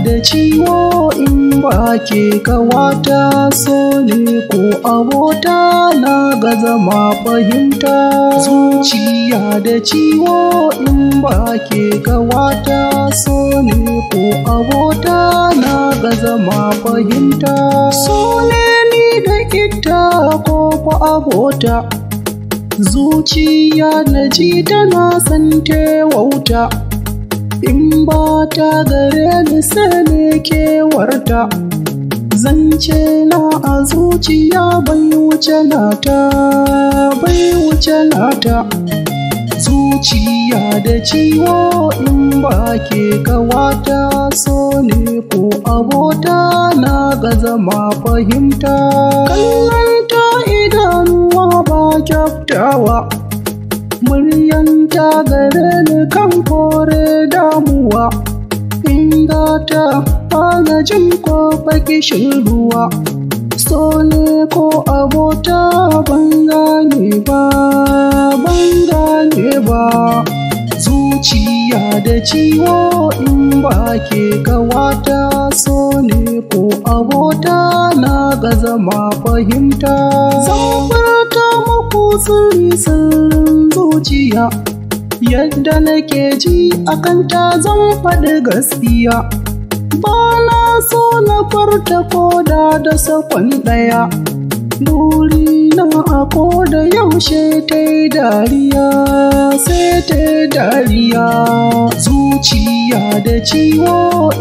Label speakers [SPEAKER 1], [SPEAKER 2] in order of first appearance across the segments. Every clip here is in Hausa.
[SPEAKER 1] da ciwo in ba ke kawata, so ne ko abota na gaza ma fahimta. Zuciya da ciwo in ba ke kawata, so ne ko abota na gaza ma fahimta. So ne ni da ita ko ko abota, zuciya na ji tana san wauta. In ba ta gare ni sai ne kewarta, zance na a zuciya bai wuce nata, bai wuce nata. Zuciya da ciwo in ba ke kawata, so ne ko abota na gaza ma fahimta. Kallon ta idanuwa ba kyaftawa, muryanta gare ni kan kore damuwa. Ingata bana jin ko bakishin ruwa, so ne ko abota ban gane ba, ban gane ba. Zuciya da ciwo in ba ke kawata, so ne ko abota na gaza ma fahimta. Zan furta muku sirrin zuciya, yadda nake ji akan ta zan faɗi gaskiya. Ba na so na farta koda da sakon ɗaya, burina a koda yaushe ta yi dariya, sai ta yi dariya. Zuciya da ciwo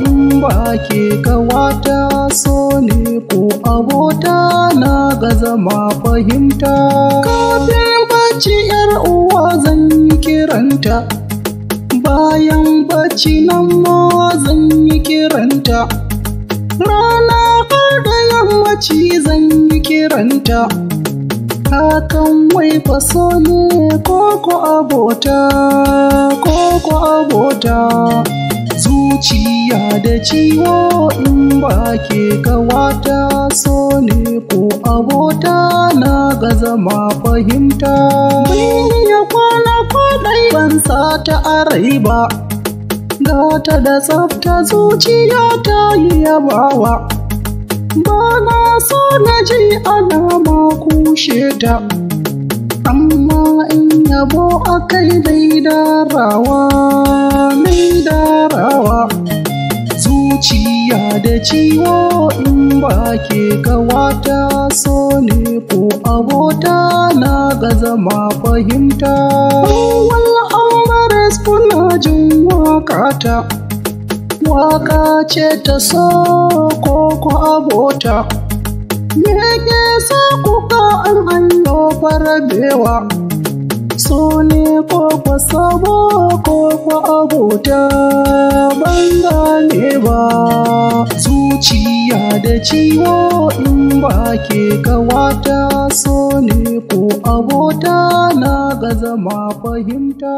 [SPEAKER 1] in ba ke kawata, so ne ko abota na gaza ma fahimta. Kafin bacci yar uwa zan yi kiranta, bayan bacci nan ma zan yi kiranta. Rana har da yammaci zan yi kiranta, hakan wai faso ne koko abota, koko abota. Zuciya da ciwo in ba ke kawata, so ne ko abota na gaza ma fahimta. Bai ya kwana kwaɗai ban sa ta a rai ba, gata da tsafta zuciya ta yi yabawa. Ba na so na ji ana ma kushe ta, amma in yabo akai dai darawa, mai darawa. Zuciya da ciwo in ba ke kawata, so ne ko abota na gaza ma fahimta. Wal ambares kuna jin wakata, waka ce ta so ko abota. Me ke sa kuka an hanyo farabewa, so ne ko sabo ko abota ban gane ba. Zuciya da ciwo in ba ke kawata, so ne ko abota na gaza ma fahimta.